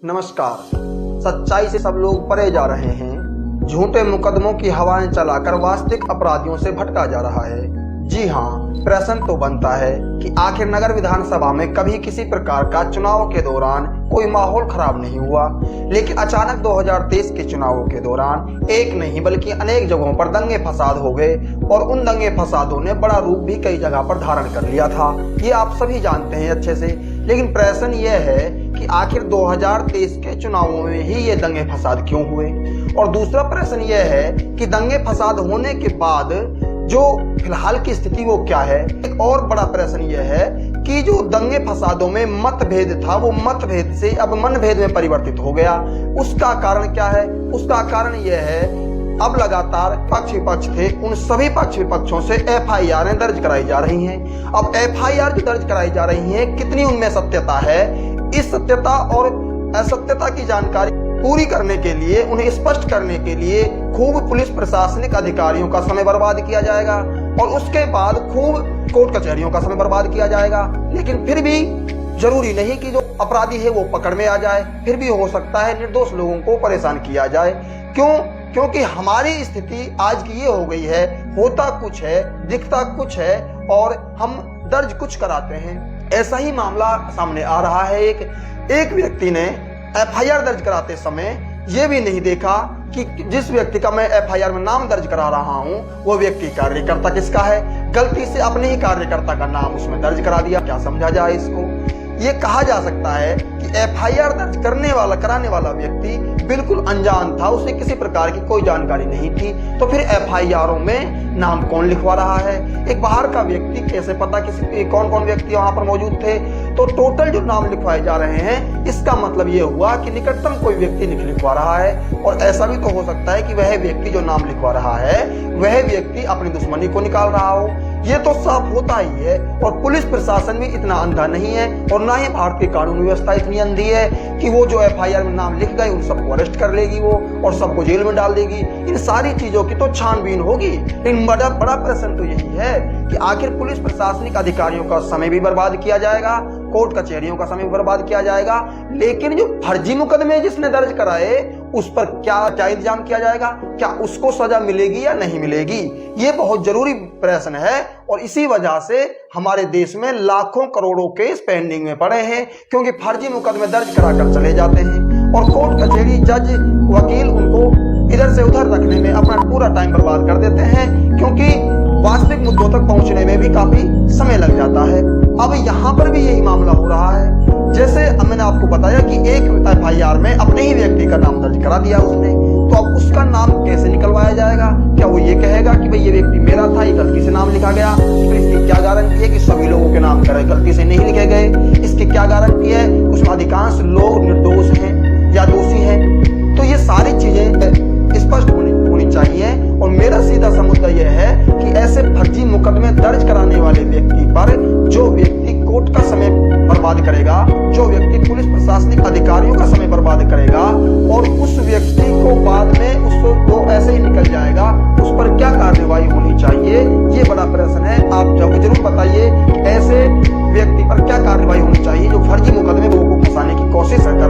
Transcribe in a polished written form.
नमस्कार। सच्चाई से सब लोग परे जा रहे हैं। झूठे मुकदमों की हवाएं चलाकर वास्तविक अपराधियों से भटका जा रहा है। जी हाँ, प्रश्न तो बनता है कि आखिर नगर विधानसभा में कभी किसी प्रकार का चुनाव के दौरान कोई माहौल खराब नहीं हुआ, लेकिन अचानक 2023 के चुनावों के दौरान एक नहीं बल्कि अनेक जगहों पर दंगे फसाद हो गए और उन दंगे फसादों ने बड़ा रूप भी कई जगह पर धारण कर लिया था। ये आप सभी जानते हैं अच्छे से। लेकिन प्रश्न यह है कि आखिर 2023 के चुनावों में ही ये दंगे फसाद क्यों हुए। और दूसरा प्रश्न यह है कि दंगे फसाद होने के बाद जो फिलहाल की स्थिति वो क्या है। एक और बड़ा प्रश्न यह है कि जो दंगे फसादों में मतभेद था वो मतभेद से अब मनभेद में परिवर्तित हो गया। उसका कारण क्या है? उसका कारण यह है अब लगातार पक्ष विपक्ष थे, उन सभी पक्ष विपक्षों से एफआईआर दर्ज कराई जा रही हैं। अब एफआईआर जो दर्ज कराई जा रही हैं, कितनी उनमें सत्यता है, इस सत्यता और असत्यता की जानकारी पूरी करने के लिए, उन्हें स्पष्ट करने के लिए खूब पुलिस प्रशासनिक अधिकारियों का समय बर्बाद किया जाएगा और उसके बाद खूब कोर्ट कचहरियों का समय बर्बाद किया जाएगा। लेकिन फिर भी जरूरी नहीं कि जो अपराधी है वो पकड़ में आ जाए, फिर भी हो सकता है निर्दोष लोगों को परेशान किया जाए। क्यों? क्योंकि हमारी स्थिति आज की ये हो गई है, होता कुछ है, दिखता कुछ है और हम दर्ज कुछ कराते हैं। ऐसा ही मामला सामने आ रहा है। एक व्यक्ति ने एफआईआर दर्ज कराते समय ये भी नहीं देखा कि जिस व्यक्ति का मैं एफआईआर में नाम दर्ज करा रहा हूं वो व्यक्ति कार्यकर्ता किसका है। गलती से अपने ही कार्यकर्ता का नाम उसमें दर्ज करा दिया। क्या समझा जाए इसको? ये कहा जा सकता है कि एफआईआर दर्ज कराने वाला व्यक्ति बिल्कुल अनजान था, उसे किसी प्रकार की कोई जानकारी नहीं थी। तो फिर एफआईआरों में नाम कौन लिखवा रहा है? एक बाहर का व्यक्ति कैसे पता कौन कौन व्यक्ति वहां पर मौजूद थे? तो टोटल जो नाम लिखवाए जा रहे हैं, इसका मतलब ये हुआ कि निकटतम कोई व्यक्ति लिखवा रहा है। और ऐसा भी तो हो सकता है कि वह व्यक्ति जो नाम लिखवा रहा है वह व्यक्ति अपनी दुश्मनी को निकाल रहा हो। ये तो साफ होता ही है। और पुलिस प्रशासन भी इतना अंधा नहीं है और ना ही भारतीय कानून व्यवस्था इतनी अंधी है कि वो जो एफआईआर में नाम लिख गए उन सबको अरेस्ट कर लेगी वो और सबको जेल में डाल देगी। इन सारी चीजों की तो छानबीन होगी। लेकिन बड़ा प्रश्न तो यही है कि आखिर पुलिस प्रशासनिक अधिकारियों का समय भी बर्बाद किया जाएगा, कोर्ट कचहरियों का समय बर्बाद किया जाएगा, लेकिन जो फर्जी मुकदमे जिसने दर्ज कराए उस पर क्या इंतजाम किया जाएगा? क्या उसको सजा मिलेगी या नहीं मिलेगी? ये बहुत जरूरी प्रश्न है। और इसी वजह से हमारे देश में लाखों करोड़ों केस पेंडिंग में पड़े हैं, क्योंकि फर्जी मुकदमे दर्ज कराकर चले जाते हैं और कोर्ट कचहरी जज वकील उनको इधर से उधर रखने में अपना पूरा टाइम बर्बाद कर देते हैं, क्योंकि वास्तविक मुद्दों तक पहुंचने में भी काफी समय लग जाता है। अब यहाँ पर भी यही मामला हो रहा है। जैसे मैंने आपको बताया कि एक एफआईआर में अपने ही व्यक्ति का नाम दर्ज करा दिया उसने, तो अब उसका नाम कैसे निकलवाया जाएगा? क्या वो ये कहेगा कि भाई ये व्यक्ति मेरा था, ये गलती से नाम लिखा गया? फिर इसकी क्या गारंटी है कि सभी लोगों के नाम गलती से नहीं लिखे गए? इसकी क्या गारंटी है उसमें अधिकांश लोग निर्दोष हैं या दोषी हैं? तो ये सारी चीजें स्पष्ट होनी चाहिए। और मेरा सीधा सा मुद्दा यह है कि ऐसे फर्जी मुकदमे दर्ज कराने वाले व्यक्ति पर जो व्यक्ति कोर्ट का समय बर्बाद करेगा, जो व्यक्ति पुलिस प्रशासनिक अधिकारियों का समय बर्बाद करेगा और उस व्यक्ति को बाद में उसको ऐसे ही निकल जाएगा, उस पर क्या कार्रवाई होनी चाहिए? ये बड़ा प्रश्न है। आप जरूर बताइए कि ऐसे व्यक्ति पर क्या कार्रवाई होनी चाहिए जो फर्जी मुकदमे लोगों को फंसाने की कोशिश कर